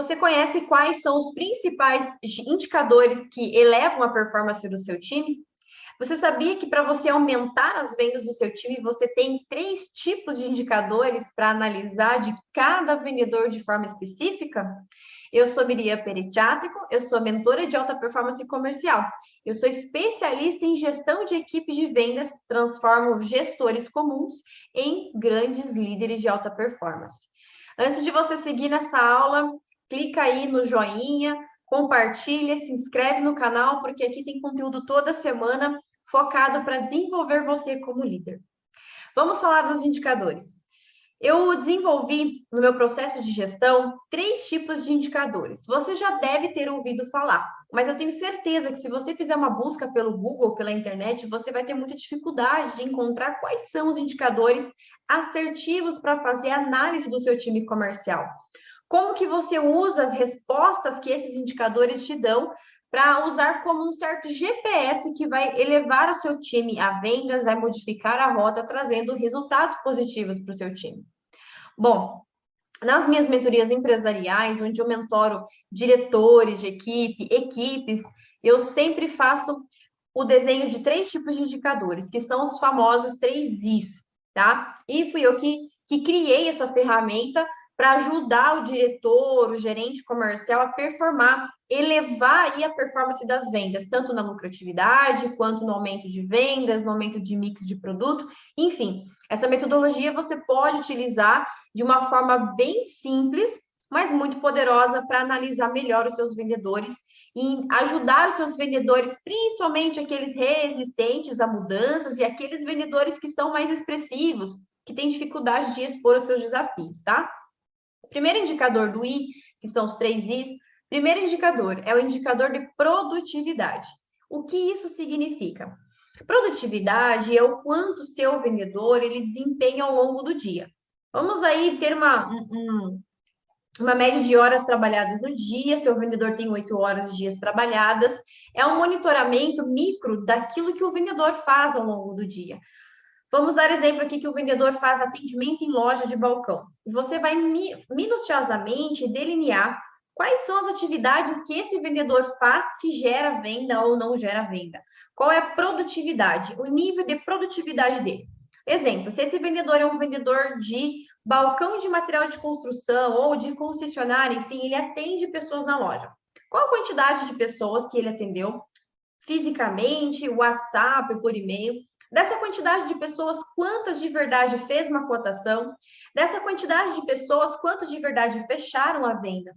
Você conhece quais são os principais indicadores que elevam a performance do seu time? Você sabia que para você aumentar as vendas do seu time, você tem três tipos de indicadores para analisar de cada vendedor de forma específica? Eu sou Miriam Peretiátrico, eu sou mentora de alta performance comercial. Eu sou especialista em gestão de equipes de vendas, transformo gestores comuns em grandes líderes de alta performance. Antes de você seguir nessa aula, clica aí no joinha, compartilha, se inscreve no canal, porque aqui tem conteúdo toda semana focado para desenvolver você como líder. Vamos falar dos indicadores. Eu desenvolvi no meu processo de gestão três tipos de indicadores. Você já deve ter ouvido falar, mas eu tenho certeza que se você fizer uma busca pelo Google, pela internet, você vai ter muita dificuldade de encontrar quais são os indicadores assertivos para fazer a análise do seu time comercial. Como que você usa as respostas que esses indicadores te dão para usar como um certo GPS que vai elevar o seu time a vendas, vai modificar a rota, trazendo resultados positivos para o seu time. Bom, nas minhas mentorias empresariais, onde eu mentoro diretores de equipe, equipes, eu sempre faço o desenho de três tipos de indicadores, que são os famosos 3Is, tá? E fui eu que criei essa ferramenta para ajudar o diretor, o gerente comercial a performar, elevar aí a performance das vendas, tanto na lucratividade, quanto no aumento de vendas, no aumento de mix de produto, enfim. Essa metodologia você pode utilizar de uma forma bem simples, mas muito poderosa para analisar melhor os seus vendedores e ajudar os seus vendedores, principalmente aqueles resistentes a mudanças e aqueles vendedores que são mais expressivos, que têm dificuldade de expor os seus desafios, tá? O primeiro indicador do I, que são os 3Is, primeiro indicador é o indicador de produtividade. O que isso significa? Produtividade é o quanto o seu vendedor ele desempenha ao longo do dia. Vamos aí ter uma média de horas trabalhadas no dia, seu vendedor tem 8 horas de dias trabalhadas, é um monitoramento micro daquilo que o vendedor faz ao longo do dia. Vamos dar exemplo aqui que o vendedor faz atendimento em loja de balcão. Você vai minuciosamente delinear quais são as atividades que esse vendedor faz que gera venda ou não gera venda. Qual é a produtividade, o nível de produtividade dele. Exemplo, se esse vendedor é um vendedor de balcão de material de construção ou de concessionária, enfim, ele atende pessoas na loja. Qual a quantidade de pessoas que ele atendeu fisicamente, WhatsApp, por e-mail? Dessa quantidade de pessoas, quantas de verdade fez uma cotação? Dessa quantidade de pessoas, quantas de verdade fecharam a venda?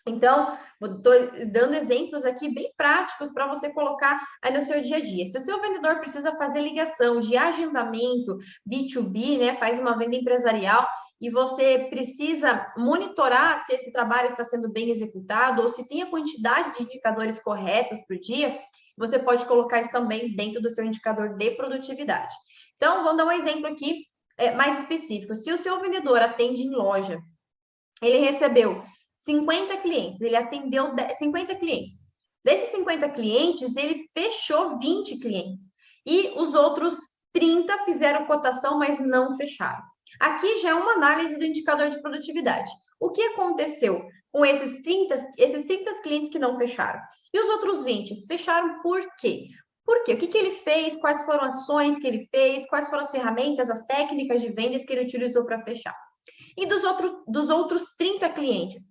Então, estou dando exemplos aqui bem práticos para você colocar aí no seu dia a dia. Se o seu vendedor precisa fazer ligação de agendamento B2B, né, faz uma venda empresarial e você precisa monitorar se esse trabalho está sendo bem executado ou se tem a quantidade de indicadores corretos por dia, você pode colocar isso também dentro do seu indicador de produtividade. Então, vamos dar um exemplo aqui mais específico. Se o seu vendedor atende em loja, ele recebeu 50 clientes, ele atendeu 50 clientes. Desses 50 clientes, ele fechou 20 clientes. E os outros 30 fizeram cotação, mas não fecharam. Aqui já é uma análise do indicador de produtividade. O que aconteceu com esses 30 clientes que não fecharam? E os outros 20 fecharam por quê? Por quê? O que ele fez? Quais foram as ações que ele fez? Quais foram as ferramentas, as técnicas de vendas que ele utilizou para fechar? E dos outros 30 clientes,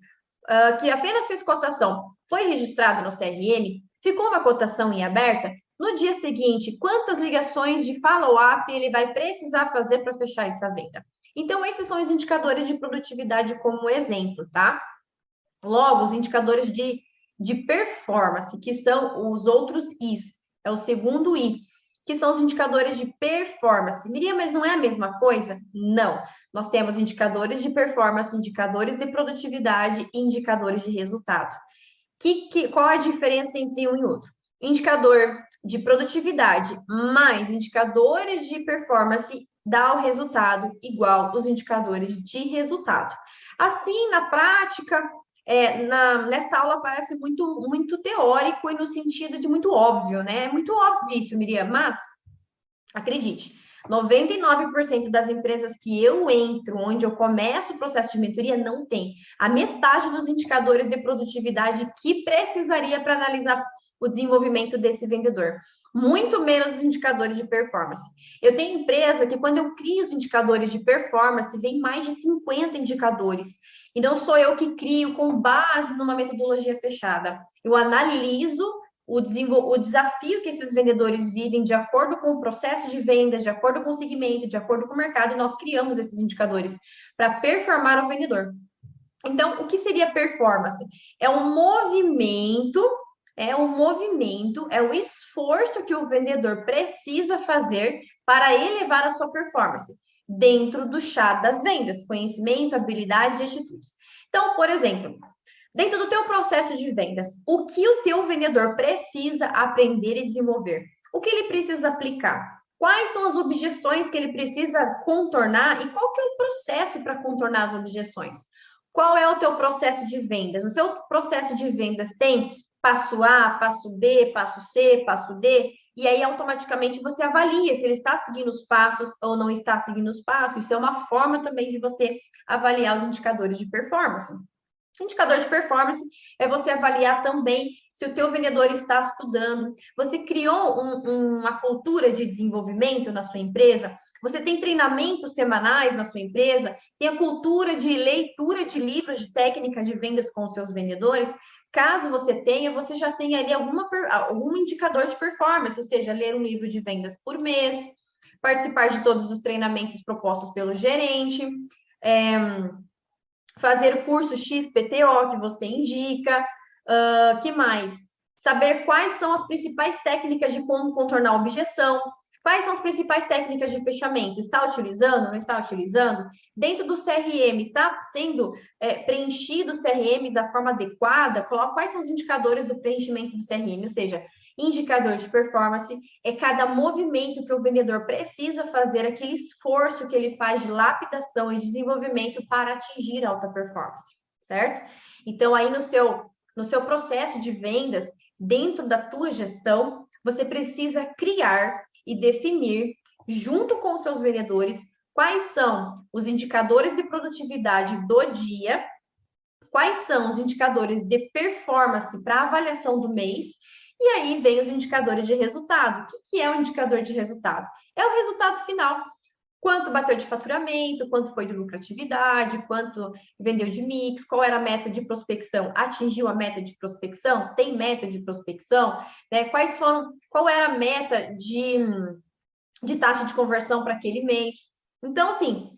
que apenas fez cotação, foi registrado no CRM, ficou uma cotação em aberta, no dia seguinte, quantas ligações de follow-up ele vai precisar fazer para fechar essa venda? Então, esses são os indicadores de produtividade como exemplo, tá? Logo, os indicadores de performance, que são os outros Is, é o segundo I, que são os indicadores de performance. Miriam, mas não é a mesma coisa? Não. Nós temos indicadores de performance, indicadores de produtividade e indicadores de resultado. Qual a diferença entre um e outro? Indicador de produtividade mais indicadores de performance dá o resultado igual os indicadores de resultado. Assim, na prática, nesta aula parece muito teórico e no sentido de muito óbvio, né? É muito óbvio isso, Miriam, mas acredite, 99% das empresas que eu entro, onde eu começo o processo de mentoria, não tem a metade dos indicadores de produtividade que precisaria para analisar o desenvolvimento desse vendedor. Muito menos os indicadores de performance. Eu tenho empresa que, quando eu crio os indicadores de performance, vem mais de 50 indicadores. E não sou eu que crio com base numa metodologia fechada. Eu analiso o desafio que esses vendedores vivem de acordo com o processo de vendas, de acordo com o segmento, de acordo com o mercado, e nós criamos esses indicadores para performar o vendedor. Então, o que seria performance? É um movimento, é o esforço que o vendedor precisa fazer para elevar a sua performance dentro do chá das vendas, conhecimento, habilidades e atitudes. Então, por exemplo, dentro do teu processo de vendas, o que o teu vendedor precisa aprender e desenvolver? O que ele precisa aplicar? Quais são as objeções que ele precisa contornar e qual que é o processo para contornar as objeções? Qual é o teu processo de vendas? O seu processo de vendas tem passo A, passo B, passo C, passo D, e aí automaticamente você avalia se ele está seguindo os passos ou não está seguindo os passos. Isso é uma forma também de você avaliar os indicadores de performance. Indicador de performance é você avaliar também se o teu vendedor está estudando. Você criou uma cultura de desenvolvimento na sua empresa? Você tem treinamentos semanais na sua empresa? Tem a cultura de leitura de livros de técnica de vendas com os seus vendedores? Caso você tenha, você já tem ali algum indicador de performance, ou seja, ler um livro de vendas por mês, participar de todos os treinamentos propostos pelo gerente, fazer o curso XPTO que você indica, que mais? Saber quais são as principais técnicas de como contornar a objeção, quais são as principais técnicas de fechamento, está utilizando, não está utilizando? Dentro do CRM, está sendo preenchido o CRM da forma adequada? Coloca quais são os indicadores do preenchimento do CRM, ou seja, indicador de performance é cada movimento que o vendedor precisa fazer, aquele esforço que ele faz de lapidação e desenvolvimento para atingir alta performance, certo? Então, aí no seu processo de vendas, dentro da tua gestão, você precisa criar e definir, junto com os seus vendedores, quais são os indicadores de produtividade do dia, quais são os indicadores de performance para avaliação do mês. E aí vem os indicadores de resultado. O que é o indicador de resultado? É o resultado final. Quanto bateu de faturamento, quanto foi de lucratividade, quanto vendeu de mix, qual era a meta de prospecção? Atingiu a meta de prospecção? Tem meta de prospecção? Né? Qual era a meta de taxa de conversão para aquele mês? Então, assim,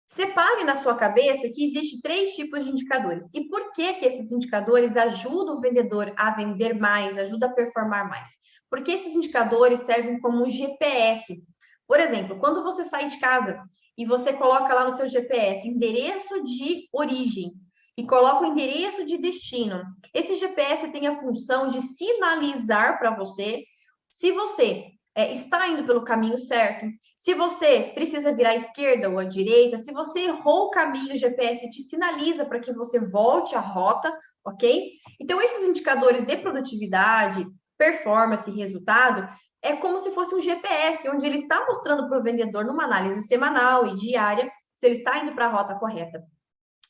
separe na sua cabeça que existe 3 tipos de indicadores. E por que esses indicadores ajudam o vendedor a vender mais, ajudam a performar mais? Porque esses indicadores servem como GPS. Por exemplo, quando você sai de casa e você coloca lá no seu GPS endereço de origem e coloca o endereço de destino, esse GPS tem a função de sinalizar para você se você está indo pelo caminho certo, se você precisa virar à esquerda ou à direita, se você errou o caminho, o GPS te sinaliza para que você volte à rota, ok? Então, esses indicadores de produtividade, performance e resultado é como se fosse um GPS, onde ele está mostrando para o vendedor, numa análise semanal e diária, se ele está indo para a rota correta.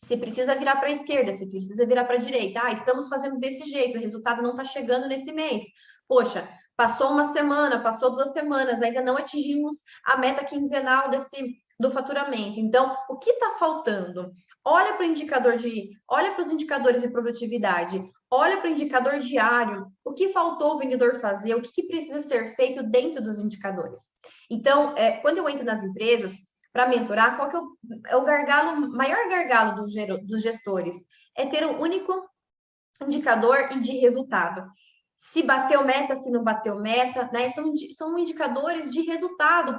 Se precisa virar para a esquerda, se precisa virar para a direita. Ah, estamos fazendo desse jeito, o resultado não está chegando nesse mês. Poxa, passou uma semana, passou 2 semanas, ainda não atingimos a meta quinzenal do faturamento. Então, o que está faltando? Olha para os indicadores de produtividade, olha para o indicador diário, o que faltou o vendedor fazer, o que precisa ser feito dentro dos indicadores. Então, quando eu entro nas empresas para mentorar, qual que é o maior gargalo dos gestores? É ter um único indicador e de resultado. Se bateu meta, se não bateu meta, né? São indicadores de resultado.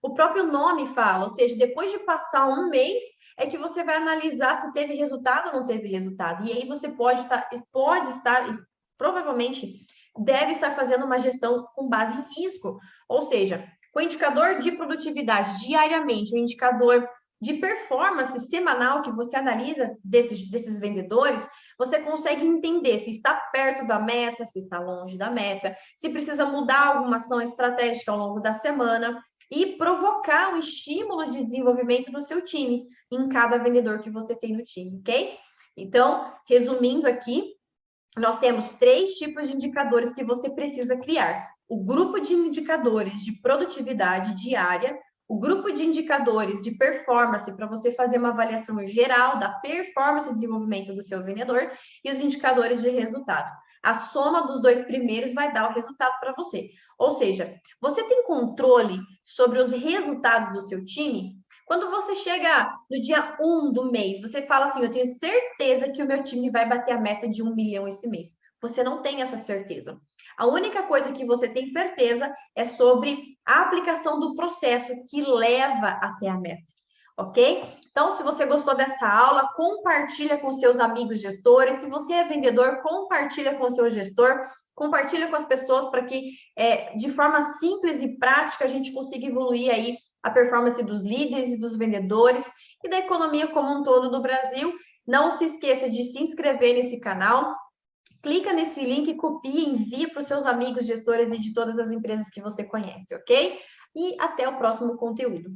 O próprio nome fala, ou seja, depois de passar um mês, é que você vai analisar se teve resultado ou não teve resultado. E aí você pode estar, e provavelmente deve estar fazendo uma gestão com base em risco. Ou seja, com o indicador de produtividade diariamente, o indicador de performance semanal que você analisa desses vendedores, você consegue entender se está perto da meta, se está longe da meta, se precisa mudar alguma ação estratégica ao longo da semana, e provocar um estímulo de desenvolvimento no seu time, em cada vendedor que você tem no time, ok? Então, resumindo aqui, nós temos 3 tipos de indicadores que você precisa criar. O grupo de indicadores de produtividade diária, o grupo de indicadores de performance, para você fazer uma avaliação geral da performance e desenvolvimento do seu vendedor, e os indicadores de resultado. A soma dos 2 primeiros vai dar o resultado para você. Ou seja, você tem controle sobre os resultados do seu time? Quando você chega no dia 1 do mês, você fala assim, eu tenho certeza que o meu time vai bater a meta de 1 milhão esse mês. Você não tem essa certeza. A única coisa que você tem certeza é sobre a aplicação do processo que leva até a meta, ok? Então, se você gostou dessa aula, compartilha com seus amigos gestores. Se você é vendedor, compartilha com o seu gestor, compartilha com as pessoas para que, de forma simples e prática, a gente consiga evoluir aí a performance dos líderes e dos vendedores e da economia como um todo do Brasil. Não se esqueça de se inscrever nesse canal, clica nesse link, copia e envia para os seus amigos gestores e de todas as empresas que você conhece, ok? E até o próximo conteúdo.